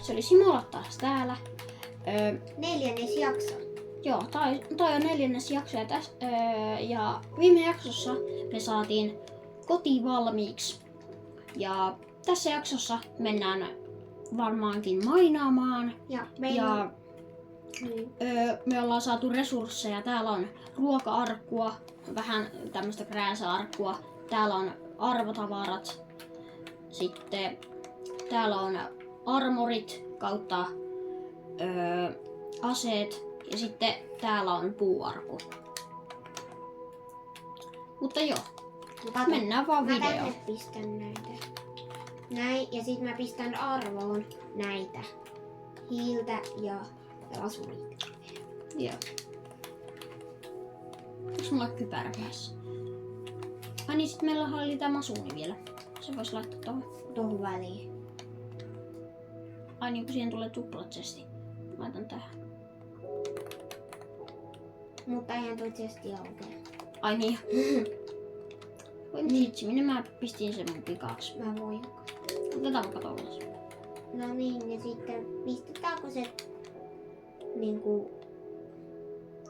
Se oli Simolla taas täällä. 4. jakso. Joo, toi on 4. jakso ja viime jaksossa me saatiin koti valmiiksi. Ja tässä jaksossa mennään varmaankin mainaamaan. Ja me ollaan saatu resursseja. Täällä on ruoka-arkkua, vähän tämmöistä krääsä-arkkua. Täällä on arvotavarat. Sitten täällä on armorit kautta aseet. Ja sitten täällä on puuarku. Mutta joo, mennään vaan mä videoon. tänne pistän näitä. Näin, ja sit mä pistän arvoon näitä. Hiiltä ja lasurit. Joo. Onks mulla kypärä päässä? Ai niin, sit meillä oli tää masuuni vielä. Se vois laittaa Tuohon väliin. Ai niin, kun siihen tulee tuplachesti. Laitan tähän. Mutta eihän toi chesti aukea. Ai niin. Voi vitsi, minne mä pistin sen mun pikaksi. Mä voin. Otetaan katollas. No niin, ja sitten pistetäänkö se niinku...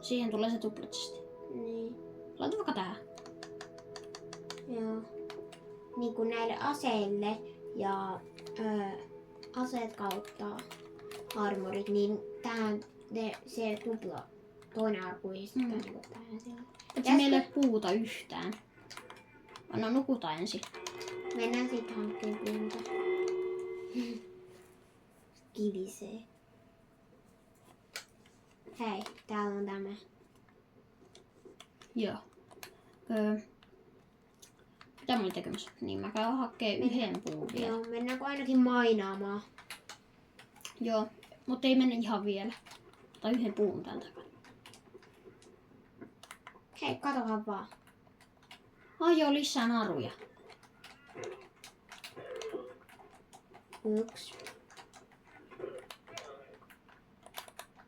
Siihen tulee se tuplachesti. Niin, Laita vaikka tähän. joo. Niinku näille aseille ja aseet kautta armorit, niin tähän se tupla toinen arku istetään niinku tähän siellä. Et meillä ei ole puuta yhtään. No nukutaan ensin. Mennään sit hankkeen puuta. Kivisee. Hei, täällä on tämä. Joo. Mitä mä olin tekemässä? Niin mä käyn hakkeen yhden puun vielä. Joo, mennäänkö ainakin mainaamaan? Joo, mutta ei mennä ihan vielä. Tai yhden puun täältä. Hei, katohan vaan. Ai joo, lisää naruja. 1.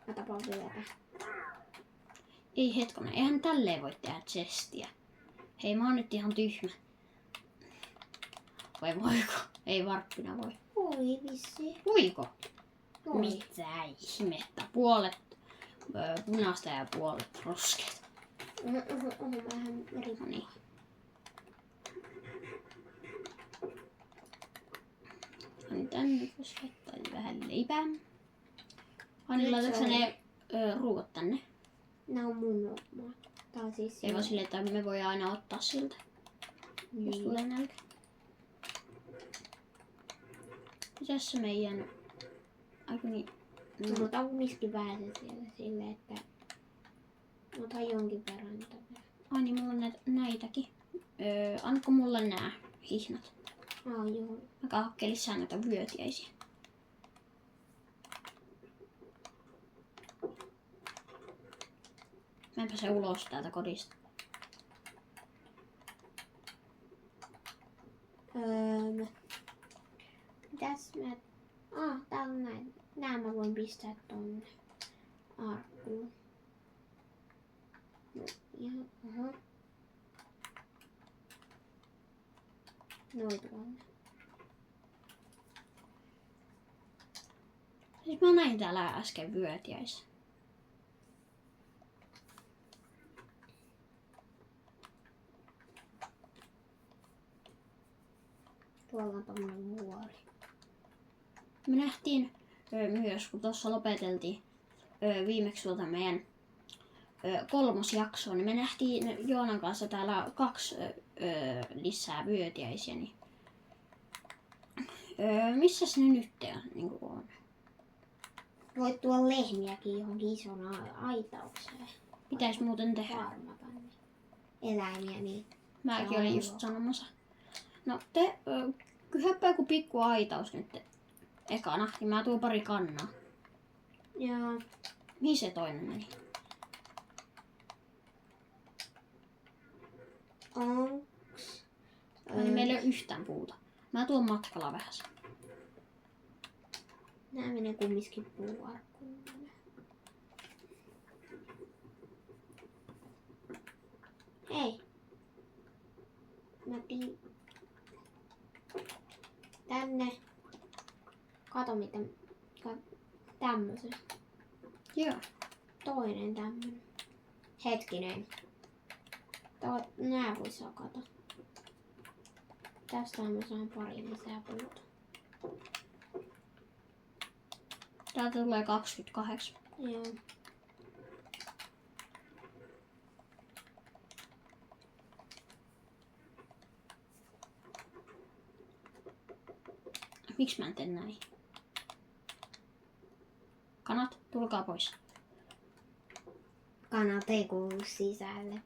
Katapa vielä. Ei hetkonen, eihän tälleen voi tehdä chestiä. Hei, mä oon nyt ihan tyhmä. Vai voiko? Ei varppina voi. Voi vissi. Voiko? Voi. Mitä ihmettä? Puolet punaista ja puolet ruskeata. Vähän eri. No niin. Niin tänne jos laittaa vähän leipää. Hani, laitatko ne ruuat tänne? Nää on mun oma. Tää on siis... Ei vaan silleen, että me voi aina ottaa siltä, jos Niin. tulee nälkä. Mitäs se meidän... Aiku niin... No, mutta on kumminkin vähän se siellä silleen, että... Ota jonkin verran tätä. Ai niin, mulla on näitäkin. Annatko mulle nää hihnat? Joo. Mä hakkeen lisää näitä vyötiäisiä. Mä en pääse ulos täältä kodista. Mitäs mä... täällä on näin. Nää mä voin pistää tonne arkkuun. No, ihan, Noin tuonne. Siis mä näin täällä äsken vyötiäis. Tuolla on tommonen vuori. Me nähtiin myös, kun tuossa lopeteltiin viimeksi tuolta meidän 3. jaksoa, niin me nähtiin Joonan kanssa täällä 2 lisää vyötiäisiä. Niin, missäs ne nyt niin on? Voit tuoda lehmiäkin johonkin ison aitaukseen. Pitäis muuten tehdä. Varmata ne eläimiä, niin... Mäkin olin just sanomassa. No te hyppää joku pikku aitaus nyt ekana, niin mä tuon pari kannaa. Joo. Mihin se toinen meni? Onks? Niin meillä ei ole yhtään puuta. Mä tuon matkalla vähän. Nää menee kumminkin puuarkkuun. Hei. Mä tänne. Kato miten Tämmösen. Joo. Toinen tämmönen. Hetkinen. Nää vois hakata. Tästähän mä saan pari lisää puuta. Täältä tulee 28. Joo. Miksi mä en tee näin? Kanat, tulkaa pois. Kanat ei kuulu sisälle.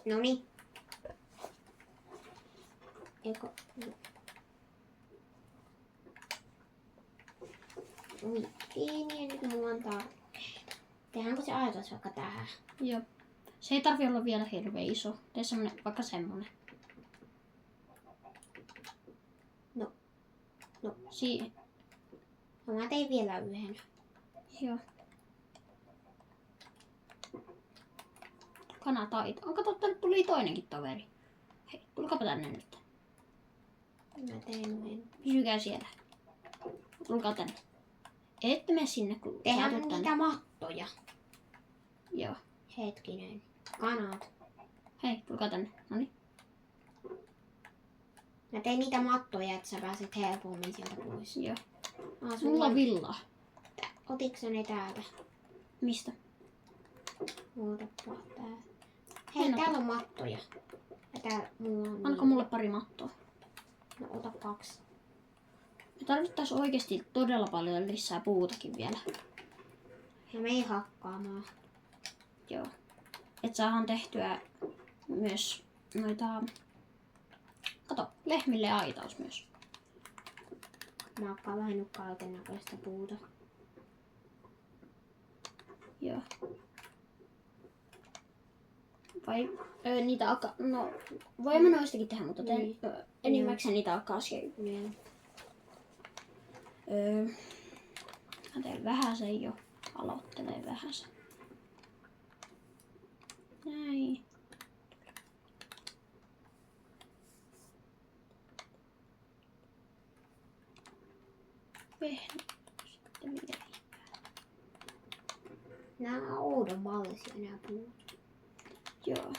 Noniin. Eikö? Uittiin ja nyt mulla on tehdäänkö se ajatus vaikka tähän? Joo. Se ei tarvi olla vielä hirveän iso. Tee semmonen, vaikka semmonen. No. Siihen. No mä tein vielä yhden. Joo. Kanataito. On kato, tänne tuli toinenkin toveri. Hei, tulkaapa tänne nyt. Mä tein yhden. Pysykää siellä. Tulkaa tänne. Ette mene sinne, kun Tehdään saatut tänne. niitä mattoja. Joo. Hetkinen. Kanat. Hei, tulkaa tänne. Noniin. Mä tein niitä mattoja, että sä pääset helpommin sieltä pois. Joo. Sulla on villaa. Otitko sä ne täältä? Mistä? Ootappa tää. Hei, täällä on mattoja. Ja täällä mulla on... Anko mulle pari mattoa. No ota 2. Me tarvittais oikeesti todella paljon lisää puutakin vielä. Ja me ei hakkaamaan. Joo. Et saadaan tehtyä myös noita... Kato, lehmille aitaus myös. Mä hakkaan vähän nyt kaiken näköistä puuta. Joo. Vai niitä no, voimme noistakin tehdä, mutta teen Niin. enimmäkseen niitä akasia. Niin. Mä teen vähäsen jo. Aloittelen vähäsen. Näin. Vehnä. Sitten vielä. Nää on oudon mallisia nää puut. Joo.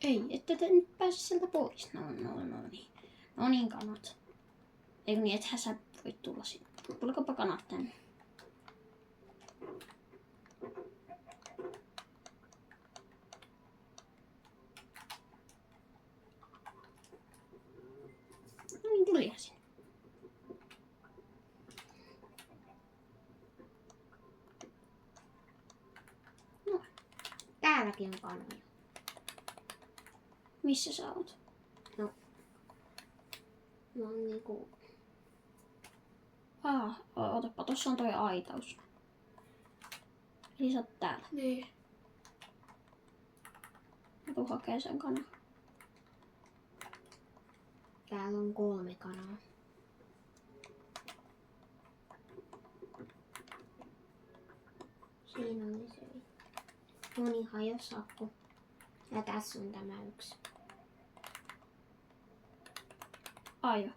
Ei, ette te nyt pääse sieltä pois. No niin. No niin, kanat. Eikö niin, ethän sä voi tulla sinne. Tulkaapa kanat tänne. No niin, tulihan sinne. No, Täälläkin on kanoja. missä sä oot? Mä oon niinku... Otapa, tossa on toi aitaus. Eli sä oot täällä. Niin. Mä tuun hakee sen kanan. Täällä on 3 kanaa. Siinä oli se. Moni hajos akku. Ja tässä on tämä yksi. Joo.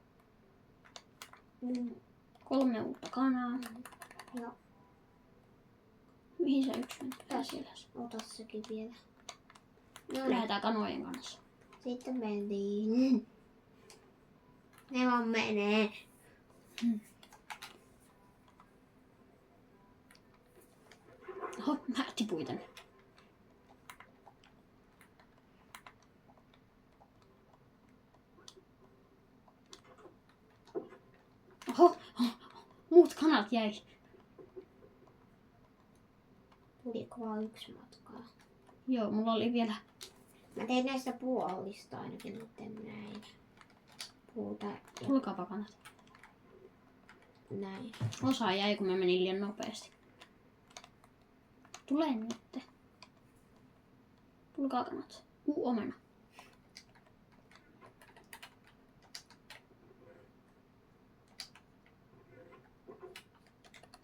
3 uutta kanaa. Joo. Mihin sä yksi menee? Siellä. Ota sekin vielä. No Lähdetään kanojen kanssa. sitten mentiin. Ne vaan menee. Oho, mä tipuin tänne. Oho, muut kanat jäi. Tuliko vaan 1 matkaa? Joo, mulla oli vielä. Mä tein näistä puolista ainakin nyt näin. Puuta. Tulkaapa kanat. näin. Osa jäi, kun mä menin liian nopeasti. Tule nyt. Tulkaa kanat. Omena.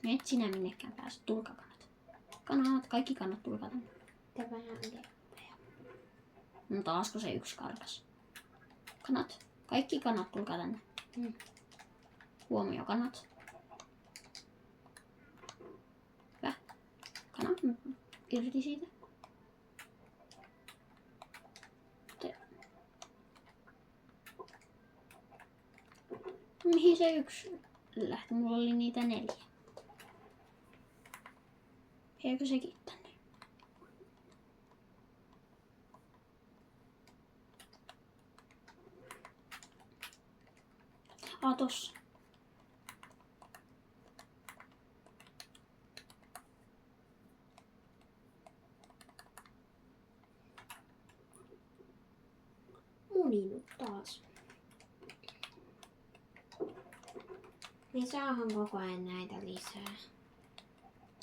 Me et sinä minnekään pääse. Tulkaa kanat. Kanat, kaikki kannat tulkaa tänne. Te vähän leppejä. No taasko se yksi karkas. Kanat. Kaikki kanat tulkaa tänne. Huomio kanat. Hyvä. Kanat. Irti siitä. Mihin se yksi lähti? Mulla oli niitä 4. Eikö sekin tänne? Tossa. Muninut taas. Me saahan koko ajan näitä lisää.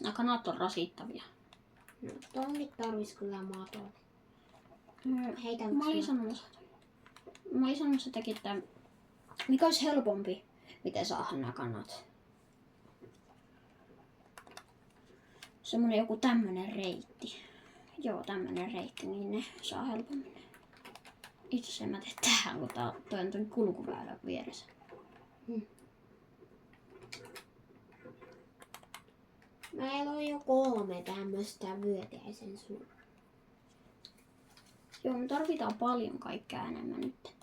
Nämä kanat on rasittavia. No tonkin tarvis kyllä maton. Heitä Mä olin sanomassa tekin, että mikä olisi helpompi, miten saada nämä kanat. Semmonen joku tämmönen reitti. Joo, tämmönen reitti, niin ne saa helpommin. Itse asiassa mä teen tähän, kun toi on ton kulkuväylän vieressä. Meillä on jo 3 tämmöstä vyötäisen suun. Joo, me tarvitaan paljon kaikkea enemmän nyt.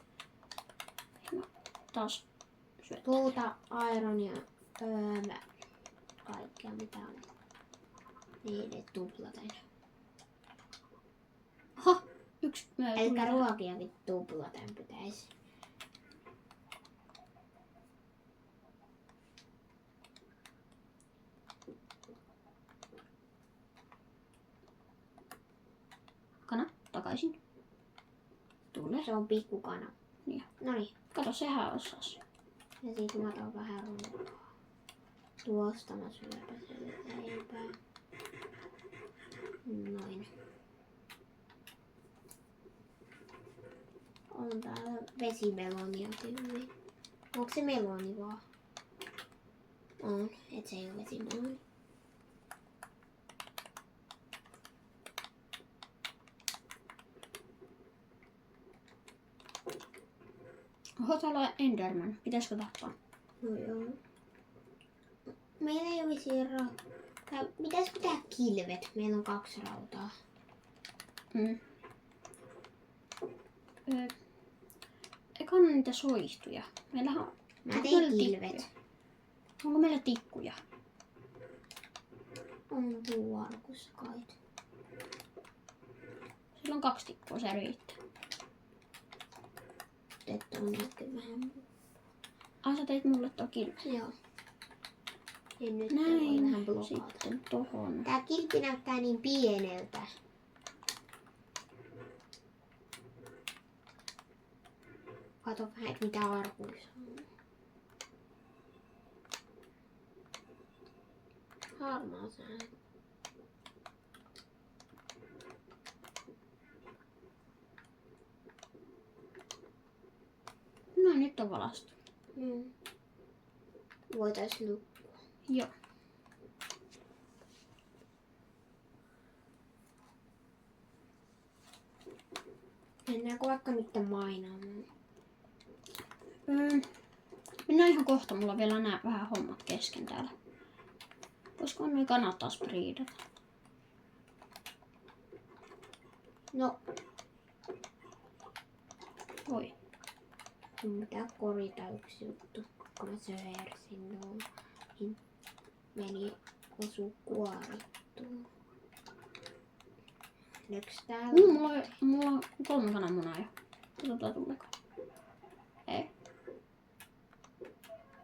No, taas syöt. Puuta, iron ja kaikkea mitä on. Niiden tuplaten. Aha, yksi. Eli ruokiakin tuplaten pitäisi. Kana, takaisin. Tule. Se on pikkukana. Niin. Noniin. Kato, sehän osas. Ja sit mä otan vähän ruokaa. Tuosta mä syöpän sen leipää. Noin. On täällä vesimelonia tyyliin. Onko se meloni vaan? On, et se ei ole vesimeloni. Oho, täällä on Enderman. Pitäisikö tappaa? No joo. Meillä ei ole pitäisikö tehdä kilvet? Meillä on 2 rautaa. Eikä ole niitä soihtuja. Meillähän on... Mä onko tein meillä kilvet. tikkuja? Onko meillä tikkuja? On puuarkussa kai. Sillä on 2 tikkua, se riittää. Teet tonnekin vähän. Sä teit mulle tuo kilpi. Joo. Ja nyt voi vähän Näin, blokata. sitten tohon. Tää kilppi näyttää niin pieneltä. Kato vähän, että mitä arkuissa on. Harmaa sää. No nyt on valastu. Voitais nukkua. Joo. Mennäänkö vaikka nyt mainaamaan? Mennään ihan kohta, mulla on vielä nää vähän hommat kesken täällä. Voisiko noi kanat taas priidata? No, Voi. mun pitää korjata yksi juttu. Kun mä söhersin noin, niin meni osu kuorittuun. Yksi täällä. Mulla on 3 kananmunaa jo. Katsotaan tuleeko. Ei.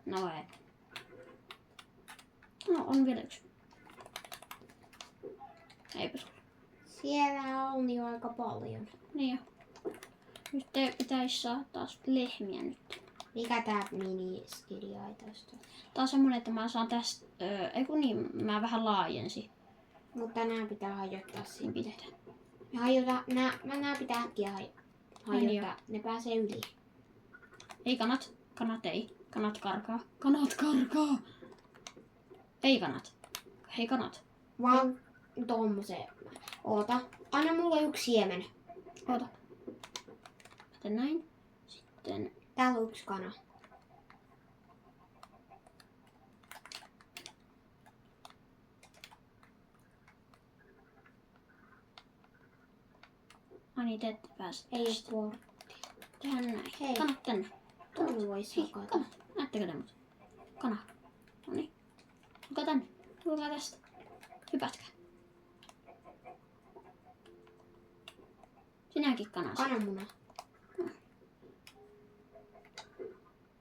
No ei. No on vielä yksi. Eipä sulla. Siellä on jo aika paljon. Niin jo. Nyt pitäisi saada taas lehmiä nyt. Mikä tää miniskiriaitausta? Tää on semmonen, että mä saan tästä... Ei kun niin, mä vähän laajensin. Mutta nää pitää hajottaa Niin sitten. pitää. Ja hajota, nää pitää äkkiä Ai hajottaa. Ne pääsee yli. Ei kanat. Kanat ei. Kanat karkaa. Kanat karkaa! Ei kanat. Hei kanat. Vaan tommoseen. Oota. Anna mulle yksi siemen. Oota. Sitten näin. Sitten... Täällä on yksi kana. Ai niin, te ette pääse Ei oo tästä. portti. Tehdään näin. Hei. Kanat tänne. Tuolla voisi Hei, hakata. kanat. Näettekö te mut? Kana. Noniin. Tulkaa tänne. Tulkaa tästä. Hypätkää. Sinäkin kana. Kananmuna.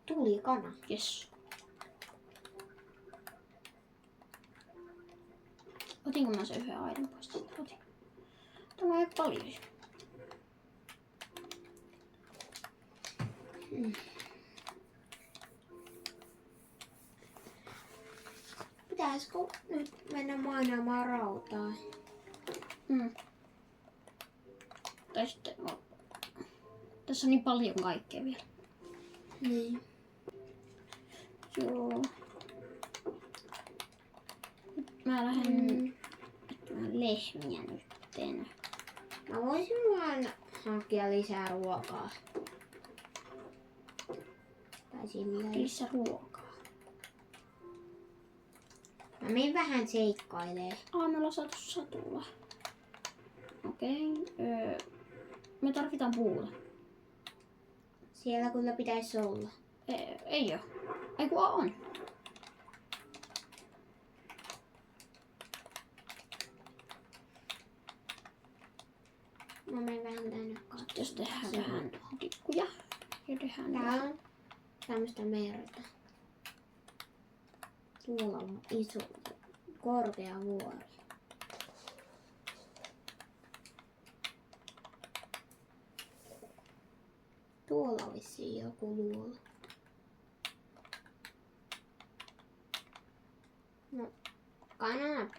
Tuli kana. Jes. Otinko mä sen yhden aidon pois? Otin. Tämä on aika paljon. Pitäisikö nyt mennä mainaamaan rautaa? Tai sitten... Tässä on niin paljon kaikkea vielä. Niin. Joo. Nyt mä lähden lehmiä nytten. Mä voisin vaan hankkia lisää ruokaa. Tai silleen. Lisää ruokaa. Mä menen vähän seikkailee. Me ollaan saatu satula. Okei. Me tarvitaan puuta. Siellä kyllä pitäisi olla. Ei oo. Ei kun on. Mä menen vähän tänne katsomaan. Jos tehdään vähän tikkuja. Ja tehdään Tää on tämmöstä merta. Tuolla on iso, korkea vuori. Tuolla on vissiin joku luola. No, kanat.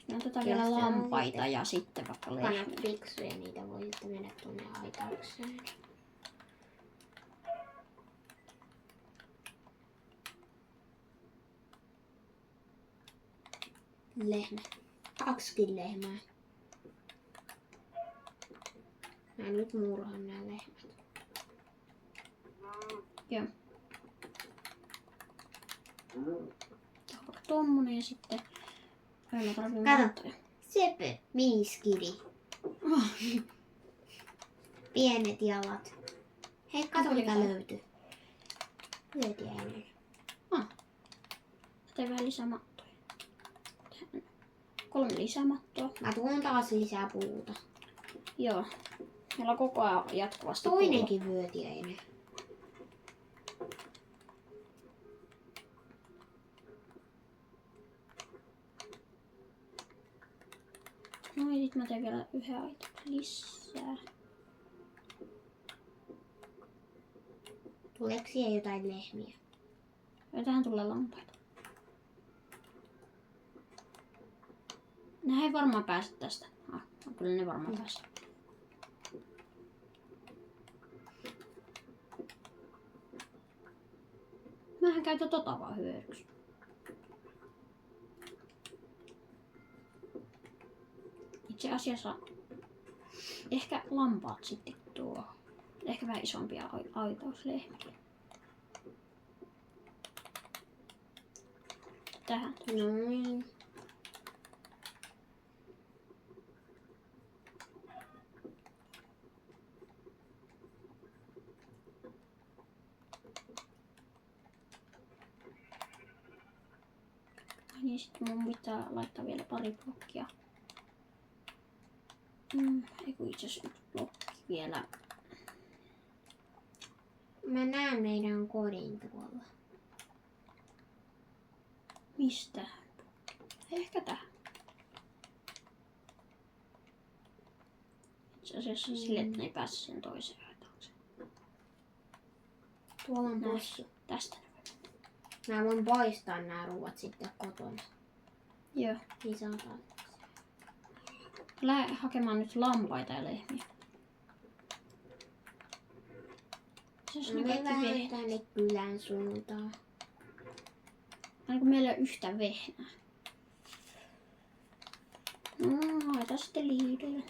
Me otetaan vielä Jos se on lampaita sitten- ja sitten vaikka Kanat lehmiä. fiksuja, niitä voi sitten mennä tuonne aitaukseen. Lehmä. 2 lehmää. Mä nyt murhan nämä lehmät. Joo. Tää on vaikka tommonen ja sitten... Mä tarvitsen Kato. lampaita. Sepe, miniskidi. Pienet jalat. Hei, kato Onko mikä jotain? löytyi. Löytyi ennen. Tein vähän lisää mattoja. Tähän. 3 lisämattoa. Mä tuon taas lisää puuta. Joo. Meillä on koko ajan jatkuvasti Toinenkin vyötiäinen. No ja sit mä teen vielä yhden aitan lisää. Tuleeko siihen jotain lehmiä? Ja tähän tulee lampaita. Nää ei varmaan pääse tästä. Kyllä ne varmaan pääse. Mähän käytän tota vaan hyödyksi. Itse asiassa ehkä lampaat sitten tuo. Ehkä vähän isompia aitauslehmiä. Tähän. Noin. Niin sitten mun pitää laittaa vielä pari blokkia. Ei kun itse asiassa yksi blokki vielä. Mä näen meidän kodin tuolla. Mistä? Ehkä tähän. Itse asiassa sille, että ne ei pääse sen toiseen aitaukseen. Tuolla on Näin. possu. Tästä. Mä voin poistaa nämä ruuat sitten kotona. Joo. Niin saadaan. Lähde hakemaan nyt lampaita ja lehmiä. Jos ne Me kaikki vähän vehnät. tänne kylän suuntaan. Aina kun meillä ei ole yhtä vehnää. No, laita sitten Lidl.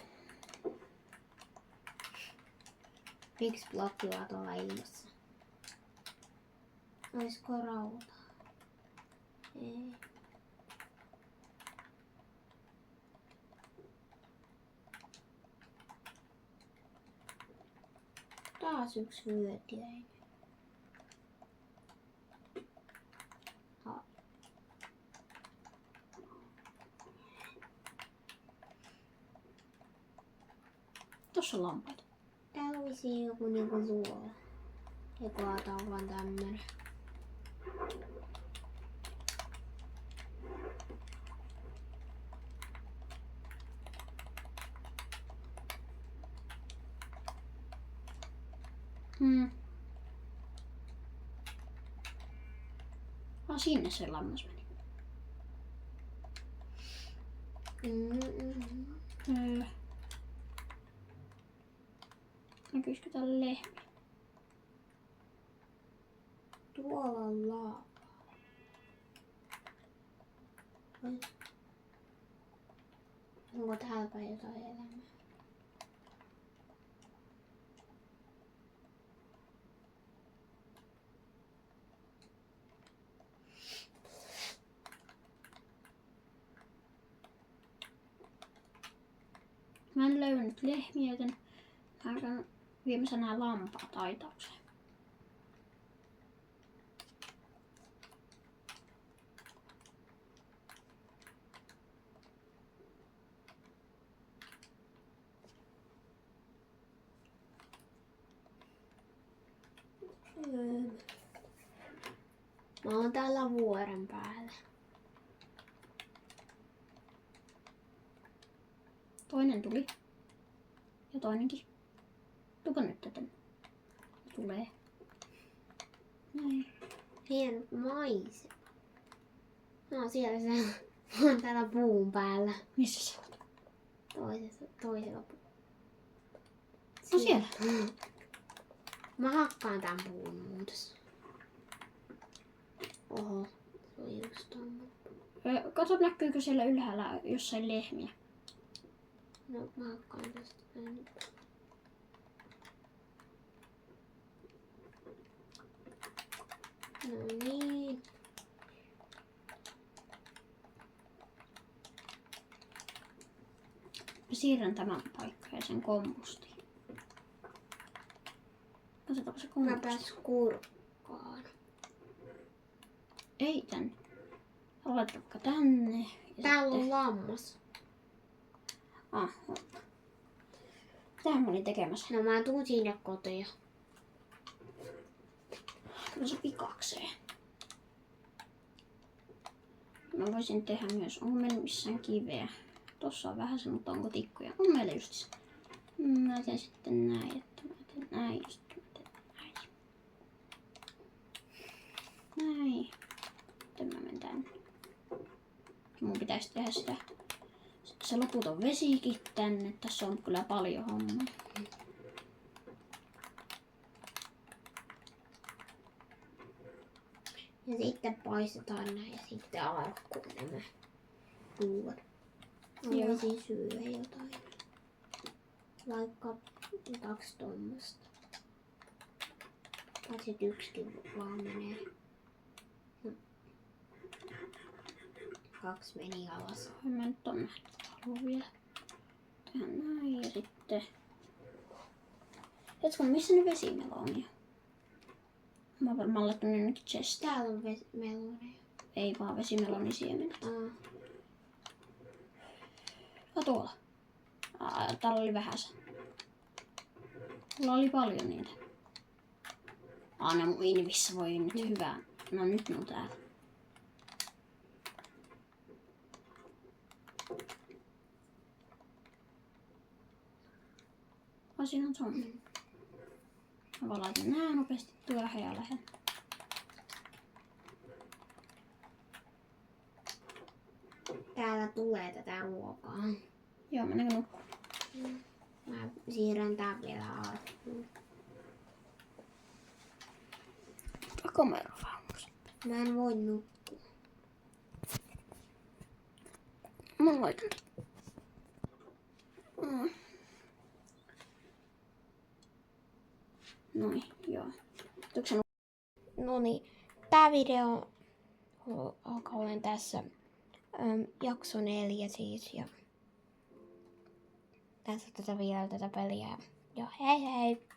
Miksi blokkivat olla ilmassa? Oisko rautaa? Ei. Taas yksi vyötiäinen. Tossa on lampaita. Täällä on vissiin joku niinku suola. Eiku on vaan tämmönen. Sinne se lammas meni. Näkyisikö täällä lehmiä? Tuolla on laava. Onko täällä päin jotain elämää? Mä en löytänyt lehmiä, joten mä käyn viemässä nää lampaat aitaukseen. Mä oon täällä vuoren päällä. Toinen tuli. Ja toinenkin. Tupa nyt tänne. Tulee. Näin. Hienot maisema. No siellä se on. Mä oon täällä puun päällä. Missä sä oot? Toisella puun. No siellä. Mä hakkaan tän puun muutos. Oho, se on just tommonen. Kato näkyykö siellä ylhäällä jossain lehmiä. No mä hakkaan tästä näin. No niin. Mä siirrän tämän paikkaan ja sen kompustiin. Katsotaanko se Mä komposti. pääs kurkkaan. Ei tänne. Laita vaikka tänne. Ja Täällä sitten... on lammas. Tähän mä olin tekemässä. No mä tuun sinne kotiin. Kyllä se pikakseen. Mä voisin tehdä myös, onko meillä missään kiveä? Tossa on vähän se, mutta onko tikkuja? On meillä just se. Mä teen sitten näin, että mä teen näin ja sitten mä teen näin. Näin. Sitten mä menen tänne. Mun pitäisi tehdä sitä. Se loputon vesikin tänne. Tässä on kyllä paljon hommaa. Ja sitten paistetaan näin ja sitten arkkuun nämä ruuat. Mä Joo. voisin syödä jotain. Vaikka 2 tuommoista. Tai sit yksikin vaan menee. 2 meni alas. Mä nyt tonne haluan vielä tehdä näin ja sitten... Hetko, missä ne vesimelonia? Mä oon varmaan laittanut ne jonnekin chestiin. Täällä on meloneja. Ei vaan vesimelonisiemenet. Tuolla. Täällä oli vähäsen. Mulla oli paljon niitä. Ne mun invissä voi nyt hyvää. No nyt ne on täällä. Siinä on zombi. Mä laitan nää nopeasti työhön ja lähden. Täällä tulee tätä ruokaa. Joo, mennäänkö nukkumaan? Mä siirrän tää vielä arvoon. Komero vaunussa. Mä en voi nukkua. Mä laitan. Noin, joo. Noniin, tää video alkaa olen tässä. Jakso 4 siis. Ja tässä tätä vielä tätä peliä. Ja hei hei!